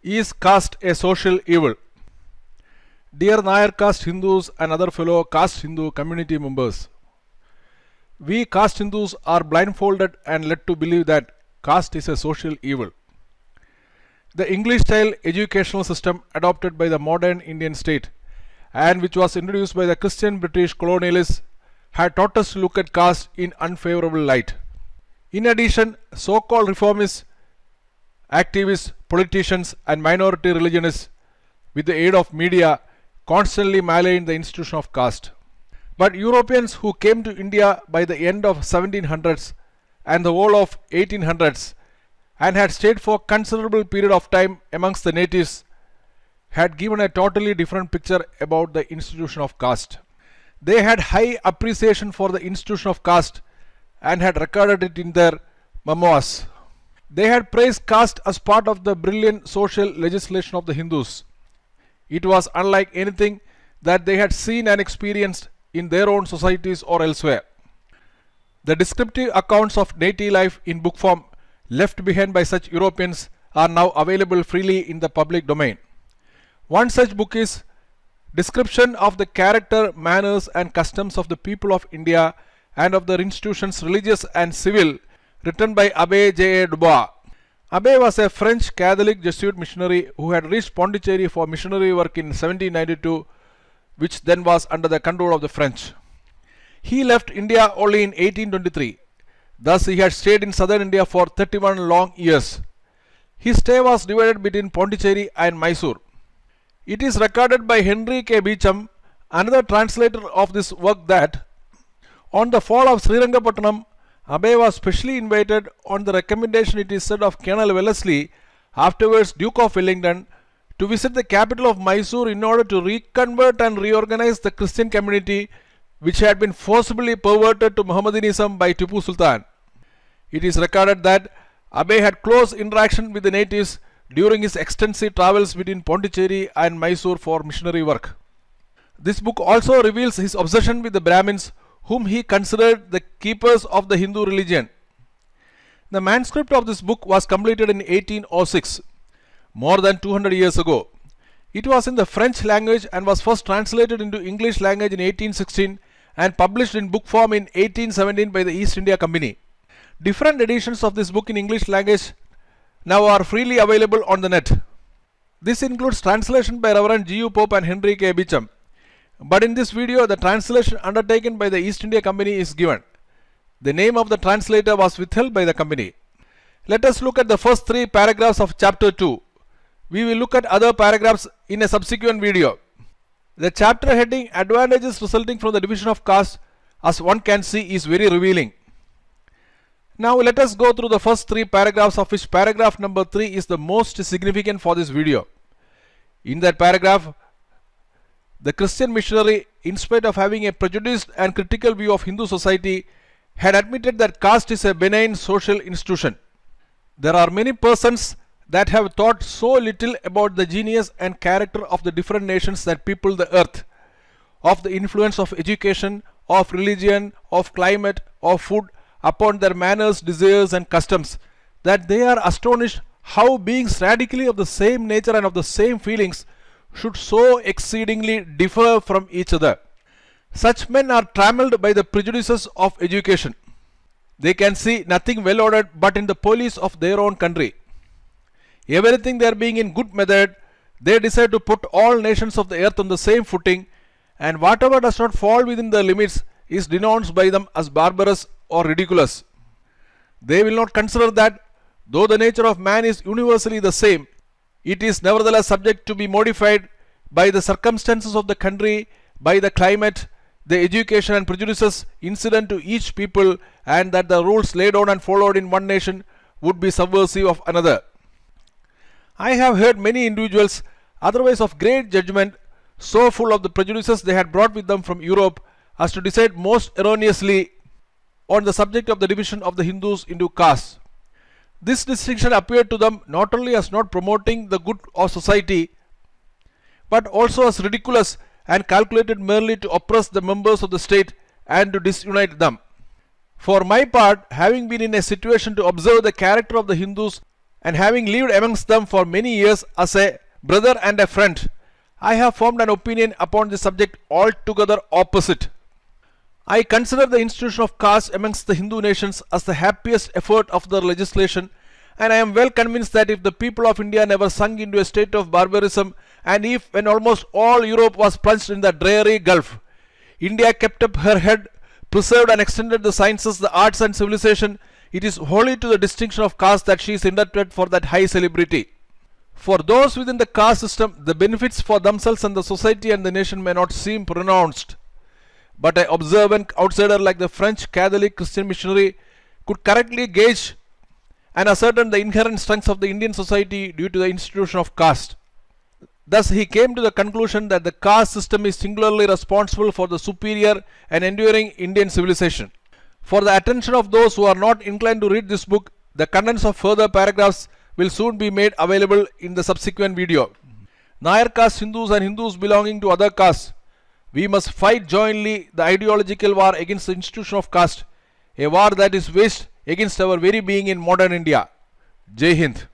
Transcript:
Is caste a social evil? Dear Nair caste Hindus and other fellow caste Hindu community members, we caste Hindus are blindfolded and led to believe that caste is a social evil. The English-style educational system adopted by the modern Indian state and which was introduced by the Christian British colonialists had taught us to look at caste in unfavorable light. In addition, so-called reformists, activists, politicians and minority religionists, with the aid of media, constantly maligned the institution of caste. But Europeans who came to India by the end of 1700s and the whole of 1800s and had stayed for a considerable period of time amongst the natives had given a totally different picture about the institution of caste. They had high appreciation for the institution of caste and had recorded it in their memoirs. They had praised caste as part of the brilliant social legislation of the Hindus. It was unlike anything that they had seen and experienced in their own societies or elsewhere. The descriptive accounts of native life in book form left behind by such Europeans are now available freely in the public domain. One such book is Description of the Character, Manners and Customs of the People of India and of their Institutions Religious and Civil, written by Abbé J. A. Dubois. Abbé was a French Catholic Jesuit missionary who had reached Pondicherry for missionary work in 1792, which then was under the control of the French. He left India only in 1823. Thus he had stayed in southern India for 31 long years. His stay was divided between Pondicherry and Mysore. It is recorded by Henry K. Beecham, another translator of this work, that on the fall of Srirangapatnam, Abbé was specially invited on the recommendation, it is said, of Colonel Wellesley, afterwards Duke of Wellington, to visit the capital of Mysore in order to reconvert and reorganize the Christian community which had been forcibly perverted to Mohammedanism by Tipu Sultan. It is recorded that Abbé had close interaction with the natives during his extensive travels between Pondicherry and Mysore for missionary work. This book also reveals his obsession with the Brahmins, whom he considered the keepers of the Hindu religion. The manuscript of this book was completed in 1806, more than 200 years ago. It was in the French language and was first translated into English language in 1816 and published in book form in 1817 by the East India Company. Different editions of this book in English language now are freely available on the net. This includes translation by Reverend G. U. Pope and Henry K. Beecham. But in this video, the translation undertaken by the East India Company is given. The name of the translator was withheld by the company. Let us look at the first 3 paragraphs of chapter 2. We will look at other paragraphs in a subsequent video. The chapter heading Advantages Resulting from the Division of Caste, as one can see, is very revealing. Now let us go through the first 3 paragraphs, of which paragraph number 3 is the most significant for this video. In that paragraph, the Christian missionary, in spite of having a prejudiced and critical view of Hindu society, had admitted that caste is a benign social institution. There are many persons that have thought so little about the genius and character of the different nations that people the earth, of the influence of education, of religion, of climate, of food, upon their manners, desires and customs, that they are astonished how beings radically of the same nature and of the same feelings should so exceedingly differ from each other. Such men are trammeled by the prejudices of education. They can see nothing well ordered but in the police of their own country. Everything there being in good method, they decide to put all nations of the earth on the same footing, and whatever does not fall within their limits is denounced by them as barbarous or ridiculous. They will not consider that, though the nature of man is universally the same, it is nevertheless subject to be modified by the circumstances of the country, by the climate, the education and prejudices incident to each people, and that the rules laid down and followed in one nation would be subversive of another. I have heard many individuals, otherwise of great judgment, so full of the prejudices they had brought with them from Europe as to decide most erroneously on the subject of the division of the Hindus into castes. This distinction appeared to them not only as not promoting the good of society, but also as ridiculous and calculated merely to oppress the members of the state and to disunite them. For my part, having been in a situation to observe the character of the Hindus and having lived amongst them for many years as a brother and a friend, I have formed an opinion upon this subject altogether opposite. I consider the institution of caste amongst the Hindu nations as the happiest effort of the legislation, and I am well convinced that if the people of India never sunk into a state of barbarism, and if when almost all Europe was plunged in the dreary gulf, India kept up her head, preserved and extended the sciences, the arts and civilization, it is wholly to the distinction of caste that she is indebted for that high celebrity. For those within the caste system, the benefits for themselves and the society and the nation may not seem pronounced, but an observant outsider like the French Catholic Christian missionary could correctly gauge and ascertain the inherent strengths of the Indian society due to the institution of caste. Thus he came to the conclusion that the caste system is singularly responsible for the superior and enduring Indian civilization. For the attention of those who are not inclined to read this book, the contents of further paragraphs will soon be made available in the subsequent video. Nair caste Hindus and Hindus belonging to other castes, we must fight jointly the ideological war against the institution of caste, a war that is waged against our very being in modern India. Jai Hind.